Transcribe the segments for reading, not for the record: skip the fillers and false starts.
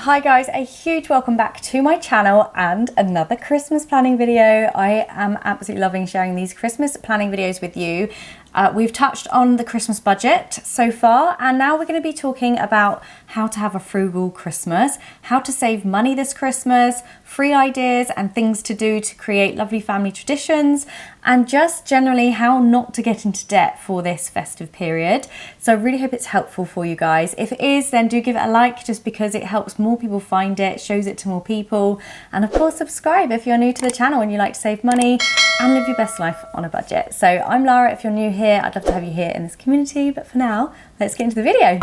Hi guys, a huge welcome back to my channel and another Christmas planning video. I am absolutely loving sharing these Christmas planning videos with you. We've touched on the Christmas budget so far, and now we're going to be talking about how to have a frugal Christmas, how to save money this Christmas, free ideas and things to do to create lovely family traditions, and just generally how not to get into debt for this festive period. So I really hope it's helpful for you guys. If it is, then do give it a like, just because it helps more people find it, shows it to more people, and of course subscribe if you're new to the channel and you like to save money and live your best life on a budget. So I'm Lara. If you're new here, I'd love to have you here in this community, but for now, let's get into the video.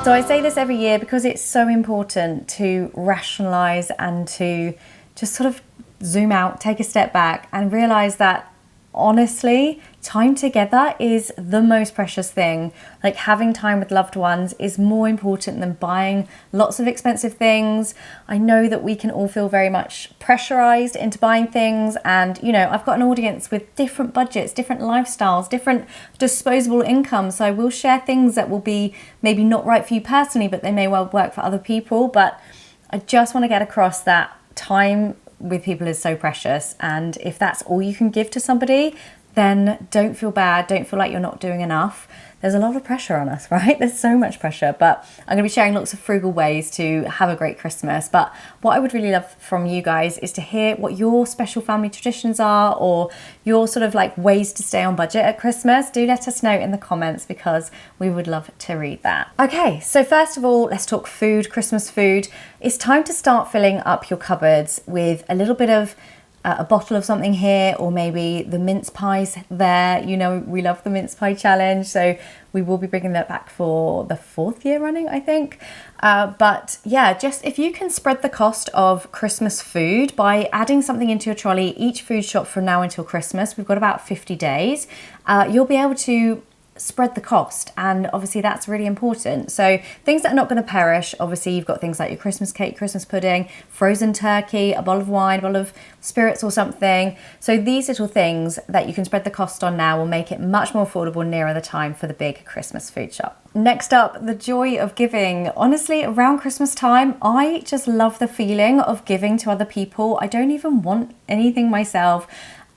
So I say this every year because it's so important to rationalize and to just sort of zoom out, take a step back and realize that honestly, time together is the most precious thing. Like, having time with loved ones is more important than buying lots of expensive things. I know that we can all feel very much pressurized into buying things, and you know, I've got an audience with different budgets, different lifestyles, different disposable incomes, so I will share things that will be maybe not right for you personally, but they may well work for other people. But I just want to get across that time with people is so precious, and if that's all you can give to somebody, then don't feel bad, don't feel like you're not doing enough. There's a lot of pressure on us, right? There's so much pressure, but I'm going to be sharing lots of frugal ways to have a great Christmas. But what I would really love from you guys is to hear what your special family traditions are, or your sort of like ways to stay on budget at Christmas. Do let us know in the comments, because we would love to read that. Okay, so first of all, let's talk food, Christmas food. It's time to start filling up your cupboards with a little bit of a bottle of something here, or maybe the mince pies there. You know, we love the mince pie challenge, so we will be bringing that back for the 4th year running, I think. But yeah, just if you can spread the cost of Christmas food by adding something into your trolley each food shop from now until Christmas, we've got about 50 days, you'll be able to spread the cost, and obviously that's really important. So things that are not going to perish, obviously you've got things like your Christmas cake, Christmas pudding, frozen turkey, a bottle of wine, a bottle of spirits or something. So these little things that you can spread the cost on now will make it much more affordable nearer the time for the big Christmas food shop. Next up, the joy of giving. Honestly, around Christmas time, I just love the feeling of giving to other people. I don't even want anything myself.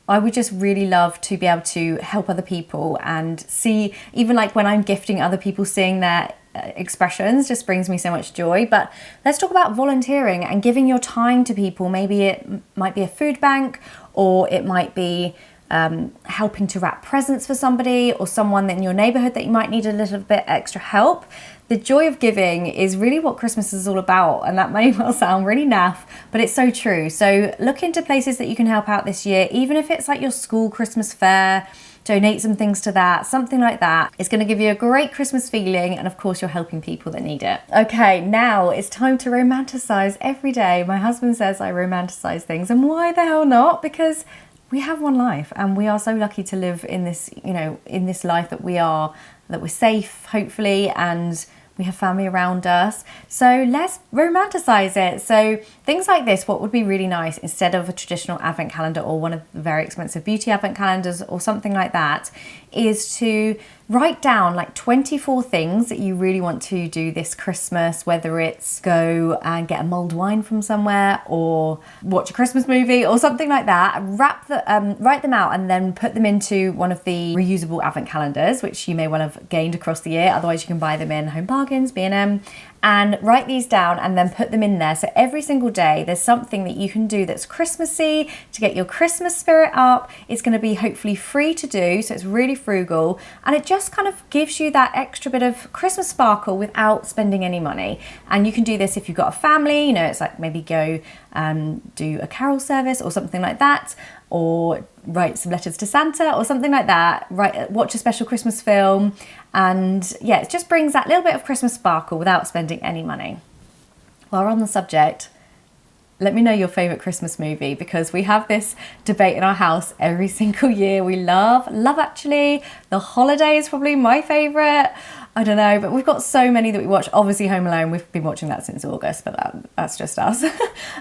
I would just really love to be able to help other people, and see, even like when I'm gifting other people, seeing their expressions just brings me so much joy. But let's talk about volunteering and giving your time to people. Maybe it might be a food bank, or it might be helping to wrap presents for somebody, or someone in your neighborhood that you might need a little bit extra help. The joy of giving is really what Christmas is all about, and that may well sound really naff, but it's so true. So look into places that you can help out this year, even if it's like your school Christmas fair. Donate some things to that, something like that. It's going to give you a great Christmas feeling, and of course you're helping people that need it. Okay, now it's time to romanticize every day. My husband says I romanticize things, and why the hell not? Because we have one life, and we are so lucky to live in this, you know, in this life that we're safe, hopefully, and we have family around us. So let's romanticize it. So things like this, what would be really nice, instead of a traditional advent calendar or one of the very expensive beauty advent calendars or something like that, is to write down like 24 things that you really want to do this Christmas, whether it's go and get a mulled wine from somewhere, or watch a Christmas movie or something like that. Write them out and then put them into one of the reusable advent calendars, which you may well have gained across the year. Otherwise you can buy them in Home Bargains, B&M, and write these down and then put them in there. So every single day there's something that you can do that's Christmassy to get your Christmas spirit up. It's going to be hopefully free to do, so it's really frugal, and it just kind of gives you that extra bit of Christmas sparkle without spending any money. And you can do this if you've got a family, you know, it's like maybe go do a carol service or something like that, or write some letters to Santa or something like that. Watch a special Christmas film, and yeah, it just brings that little bit of Christmas sparkle without spending any money. While we're on the subject, let me know your favourite Christmas movie, because we have this debate in our house every single year. We love Love Actually. The Holiday is probably my favourite. I don't know, but we've got so many that we watch. Obviously Home Alone, we've been watching that since August, but that's just us.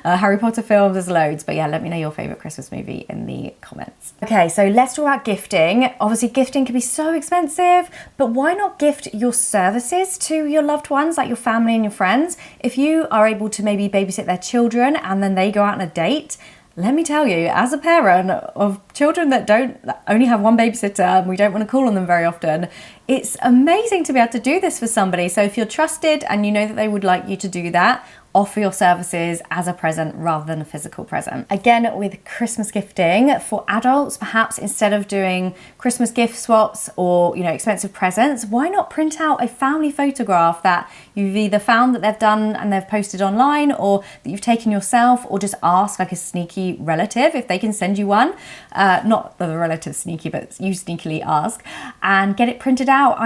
Harry Potter films, there's loads. But yeah, let me know your favourite Christmas movie in the comments. Okay, so let's talk about gifting. Obviously gifting can be so expensive, but why not gift your services to your loved ones, like your family and your friends? If you are able to maybe babysit their children and then they go out on a date, let me tell you, as a parent of children that only have one babysitter and we don't want to call on them very often, it's amazing to be able to do this for somebody. So if you're trusted and you know that they would like you to do that, offer your services as a present rather than a physical present. Again, with Christmas gifting, for adults, perhaps instead of doing Christmas gift swaps or, you know, expensive presents, why not print out a family photograph that you've either found that they've done and they've posted online, or that you've taken yourself, or just ask like a sneaky relative if they can send you one. Not that the relative's sneaky, but you sneakily ask and get it printed out.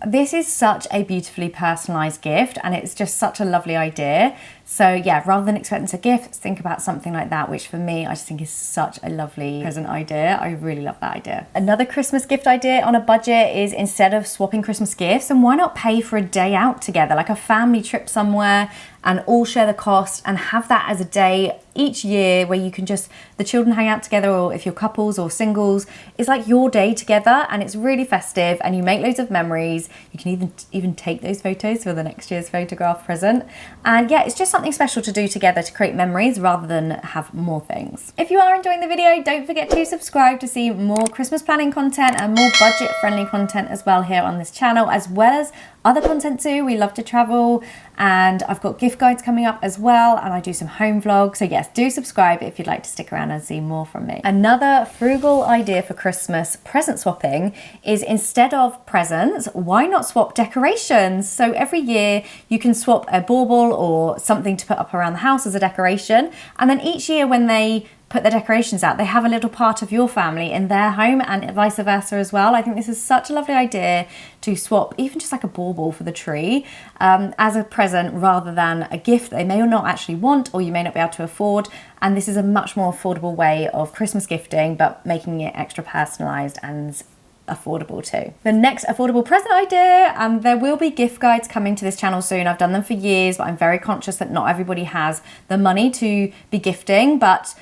This is such a beautifully personalized gift, and it's just such a lovely idea. So yeah, rather than expensive gifts, think about something like that, which for me, I just think is such a lovely present idea. I really love that idea. Another Christmas gift idea on a budget is, instead of swapping Christmas gifts, and why not pay for a day out together, like a family trip somewhere, and all share the cost, and have that as a day each year where you can just, the children hang out together, or if you're couples or singles, it's like your day together, and it's really festive and you make loads of memories. You can even take those photos for the next year's photograph present. And yeah, it's just something special to do together to create memories rather than have more things. If you are enjoying the video, don't forget to subscribe to see more Christmas planning content and more budget friendly content as well here on this channel, as well as other content too. We love to travel, and I've got gift guides coming up as well, and I do some home vlogs. So yes, do subscribe if you'd like to stick around and see more from me. Another frugal idea for Christmas present swapping is, instead of presents, why not swap decorations? So every year you can swap a bauble or something to put up around the house as a decoration, and then each year when they put their decorations out, they have a little part of your family in their home, and vice versa as well. I think this is such a lovely idea to swap even just like a bauble for the tree as a present rather than a gift they may or not actually want, or you may not be able to afford. And this is a much more affordable way of Christmas gifting, but making it extra personalized and affordable too. The next affordable present idea, and there will be gift guides coming to this channel soon. I've done them for years, but I'm very conscious that not everybody has the money to be gifting, but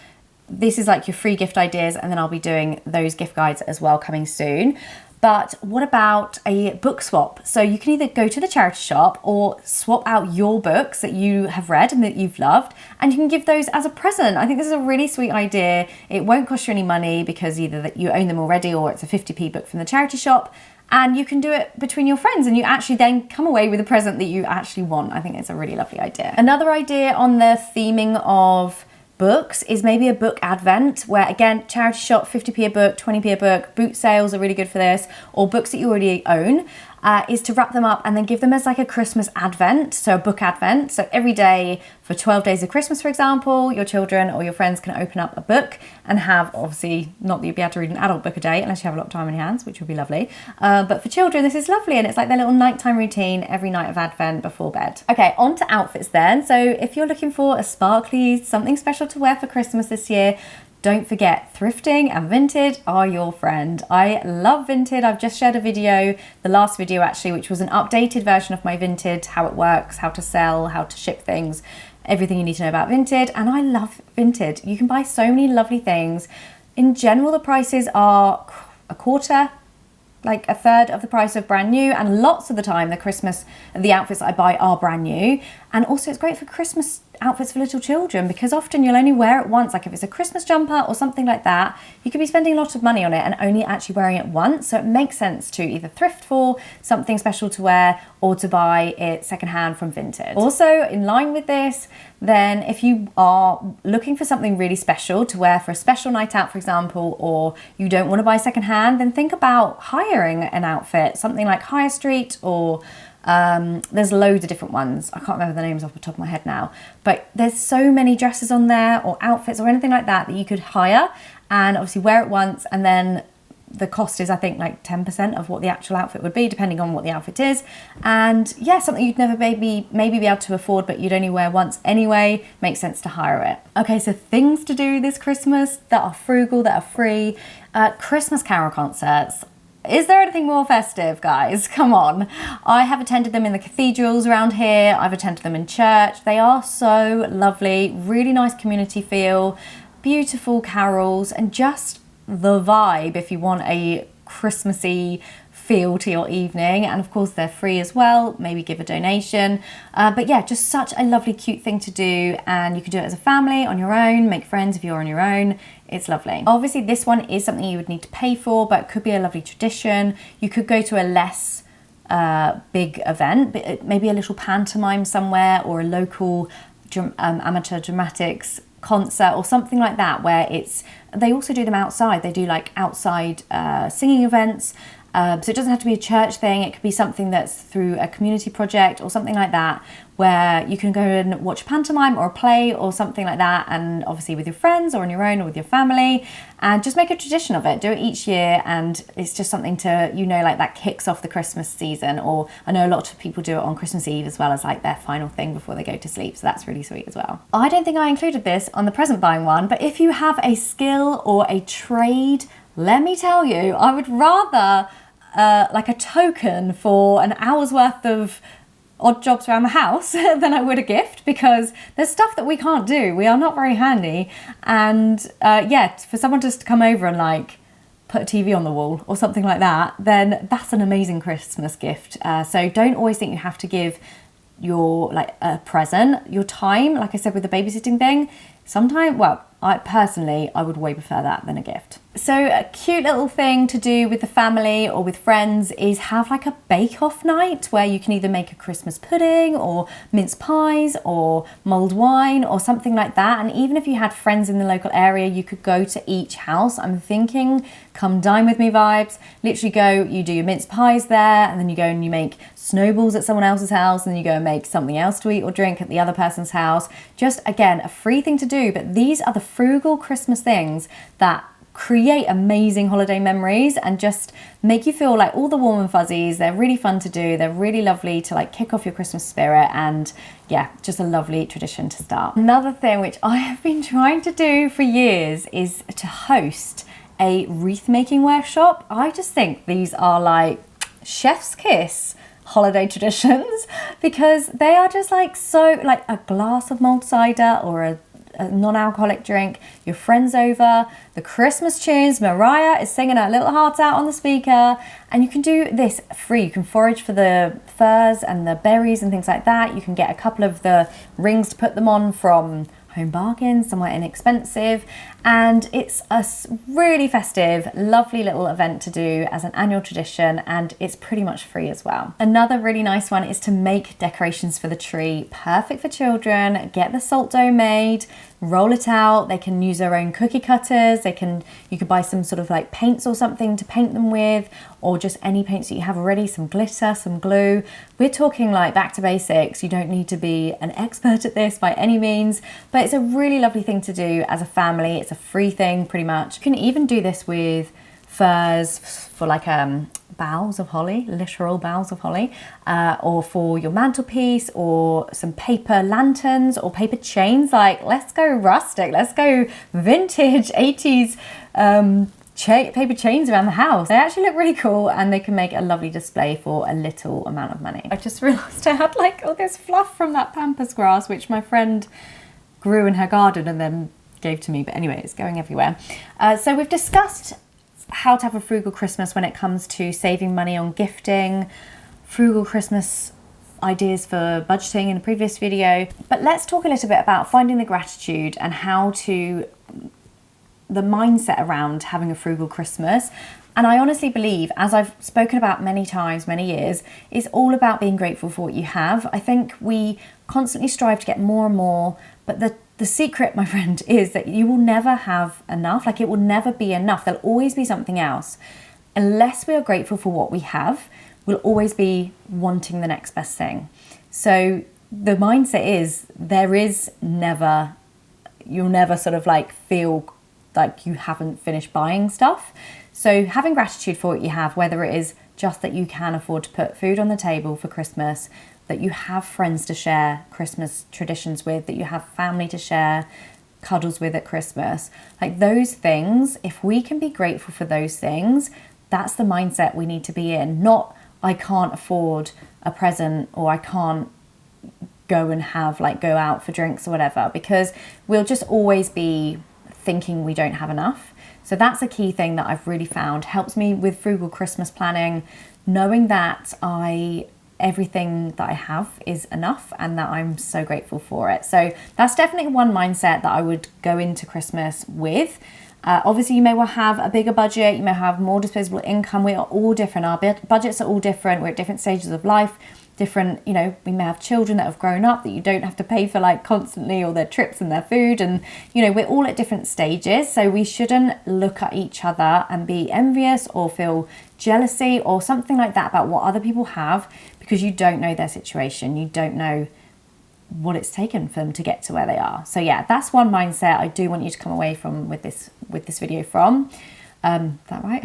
this is like your free gift ideas, and then I'll be doing those gift guides as well coming soon. But what about a book swap? So you can either go to the charity shop or swap out your books that you have read and that you've loved, and you can give those as a present. I think this is a really sweet idea. It won't cost you any money because either that you own them already or it's a 50p book from the charity shop, and you can do it between your friends, and you actually then come away with a present that you actually want. I think it's a really lovely idea. Another idea on the theming of books is maybe a book advent, where again, charity shop, 50p a book, 20p a book, boot sales are really good for this, or books that you already own, is to wrap them up and then give them as like a Christmas advent, so a book advent. So every day for 12 days of Christmas, for example, your children or your friends can open up a book and have, obviously, not that you'd be able to read an adult book a day unless you have a lot of time on your hands, which would be lovely. But for children, this is lovely, and it's like their little nighttime routine every night of Advent before bed. Okay, on to outfits then. So if you're looking for a sparkly, something special to wear for Christmas this year, don't forget, thrifting and Vinted are your friend. I love Vinted. I've just shared a video, the last video actually, which was an updated version of my Vinted, how it works, how to sell, how to ship things, everything you need to know about Vinted. And I love Vinted. You can buy so many lovely things. In general, the prices are a quarter, like a third of the price of brand new, and lots of the time the outfits that I buy are brand new. And also it's great for Christmas outfits for little children, because often you'll only wear it once. Like if it's a Christmas jumper or something like that, you could be spending a lot of money on it and only actually wearing it once. So it makes sense to either thrift for something special to wear or to buy it secondhand from Vinted. Also, in line with this, then if you are looking for something really special to wear for a special night out, for example, or you don't want to buy secondhand, then think about hiring an outfit, something like Hire Street, or there's loads of different ones. I can't remember the names off the top of my head now, but there's so many dresses on there or outfits or anything like that that you could hire and obviously wear it once and then the cost is, I think, like 10% of what the actual outfit would be, depending on what the outfit is. And yeah, something you'd never maybe be able to afford, but you'd only wear once anyway, makes sense to hire it. Okay, so things to do this Christmas that are frugal, that are free. Christmas carol concerts. Is there anything more festive, guys? Come on. I have attended them in the cathedrals around here. I've attended them in church. They are so lovely, really nice community feel, beautiful carols, and just the vibe if you want a Christmassy feel to your evening. And of course they're free as well, maybe give a donation, but yeah, just such a lovely cute thing to do, and you can do it as a family, on your own, make friends if you're on your own. It's lovely. Obviously this one is something you would need to pay for, but it could be a lovely tradition. You could go to a less big event, but maybe a little pantomime somewhere, or a local amateur dramatics concert or something like that, where they also do them outside. They do like outside singing events. So it doesn't have to be a church thing. It could be something that's through a community project or something like that, where you can go and watch a pantomime or a play or something like that, and obviously with your friends or on your own or with your family, and just make a tradition of it. Do it each year, and it's just something to, like that kicks off the Christmas season. Or I know a lot of people do it on Christmas Eve as well as like their final thing before they go to sleep, so that's really sweet as well. I don't think I included this on the present buying one, but if you have a skill or a trade, let me tell you, I would rather like a token for an hour's worth of odd jobs around the house than I would a gift, because there's stuff that we can't do. We are not very handy, and yeah, for someone just to come over and like put a TV on the wall or something like that, then that's an amazing Christmas gift. So don't always think you have to give your like a present. Your time, like I said with the babysitting thing, sometimes, well, I personally would way prefer that than a gift. So a cute little thing to do with the family or with friends is have like a bake-off night, where you can either make a Christmas pudding or mince pies or mulled wine or something like that. And even if you had friends in the local area, you could go to each house. I'm thinking come dine with me vibes. Literally go, you do your mince pies there, and then you go and you make snowballs at someone else's house, and then you go and make something else to eat or drink at the other person's house. Just again, a free thing to do, but these are the frugal Christmas things that create amazing holiday memories and just make you feel like all the warm and fuzzies. They're really fun to do. They're really lovely to like kick off your Christmas spirit, and yeah, just a lovely tradition to start. Another thing which I have been trying to do for years is to host a wreath making workshop. I just think these are like chef's kiss holiday traditions, because they are just like so, like a glass of mulled cider or a non-alcoholic drink, your friends over, the Christmas tunes, Mariah is singing her little heart out on the speaker, and you can do this free. You can forage for the furs and the berries and things like that. You can get a couple of the rings to put them on from Home Bargains, somewhere inexpensive, and it's a really festive, lovely little event to do as an annual tradition, and it's pretty much free as well. Another really nice one is to make decorations for the tree. Perfect for children. Get the salt dough made, roll it out. They can use their own cookie cutters. You could buy some sort of like paints or something to paint them with, or just any paints that you have already, some glitter, some glue. We're talking like back to basics. You don't need to be an expert at this by any means, but it's a really lovely thing to do as a family. It's a free thing pretty much. You can even do this with furs for like boughs of holly, literal boughs of holly, or for your mantelpiece, or some paper lanterns or paper chains. Like, let's go rustic, let's go vintage 80s paper chains around the house. They actually look really cool, and they can make a lovely display for a little amount of money. I just realised I had like all this fluff from that pampas grass, which my friend grew in her garden and then gave to me, but anyway, it's going everywhere. So we've discussed how to have a frugal Christmas when it comes to saving money on gifting, frugal Christmas ideas for budgeting in a previous video, but let's talk a little bit about finding the gratitude and the mindset around having a frugal Christmas. And I honestly believe, as I've spoken about many times, many years, it's all about being grateful for what you have. I think we constantly strive to get more and more, but the secret, my friend, is that you will never have enough. Like, it will never be enough. There'll always be something else. Unless we are grateful for what we have, we'll always be wanting the next best thing. So the mindset is you'll never sort of like feel like you haven't finished buying stuff. So having gratitude for what you have, whether it is just that you can afford to put food on the table for Christmas, that you have friends to share Christmas traditions with, that you have family to share cuddles with at Christmas, like those things, if we can be grateful for those things, that's the mindset we need to be in. Not, I can't afford a present, or I can't go and have go out for drinks or whatever, because we'll just always be thinking we don't have enough. So that's a key thing that I've really found helps me with frugal Christmas planning, knowing that everything that I have is enough and that I'm so grateful for it. So that's definitely one mindset that I would go into Christmas with. Obviously, you may well have a bigger budget, you may have more disposable income. We are all different. Our budgets are all different. We're at different stages of life. Different, we may have children that have grown up that you don't have to pay for constantly, or their trips and their food, and we're all at different stages. So we shouldn't look at each other and be envious or feel jealousy or something like that about what other people have, because you don't know their situation. You don't know what it's taken for them to get to where they are. So yeah, that's one mindset I do want you to come away from with this video from. Is that right?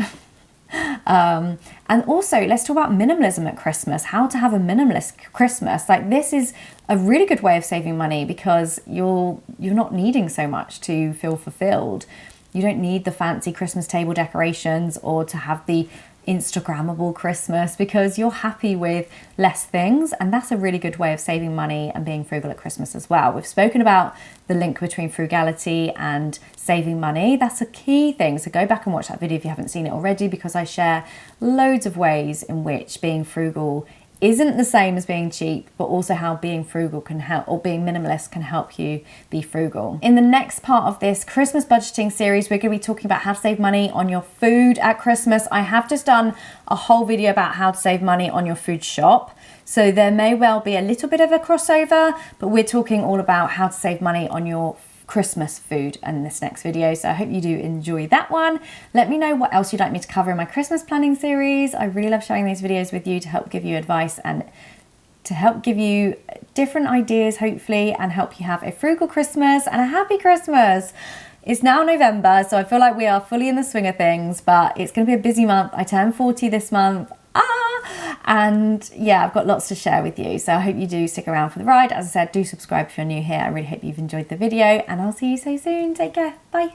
And also, let's talk about minimalism at Christmas, how to have a minimalist Christmas. This is a really good way of saving money, because you're not needing so much to feel fulfilled. You don't need the fancy Christmas table decorations or to have the Instagrammable Christmas, because you're happy with less things, and that's a really good way of saving money and being frugal at Christmas as well. We've spoken about the link between frugality and saving money. That's a key thing, so go back and watch that video if you haven't seen it already, because I share loads of ways in which being frugal isn't the same as being cheap, but also how being frugal can help, or being minimalist can help you be frugal. In the next part of this Christmas budgeting series, we're going to be talking about how to save money on your food at Christmas. I have just done a whole video about how to save money on your food shop, so there may well be a little bit of a crossover, but we're talking all about how to save money on your Christmas food in this next video. So I hope you do enjoy that one. Let me know what else you'd like me to cover in my Christmas planning series. I really love sharing these videos with you to help give you advice and to help give you different ideas, hopefully, and help you have a frugal Christmas and a happy Christmas. It's now November, so I feel like we are fully in the swing of things, but it's going to be a busy month. I turn 40 this month. And yeah, I've got lots to share with you, so I hope you do stick around for the ride. As I said, do subscribe if you're new here. I really hope you've enjoyed the video, and I'll see you so soon. Take care. Bye.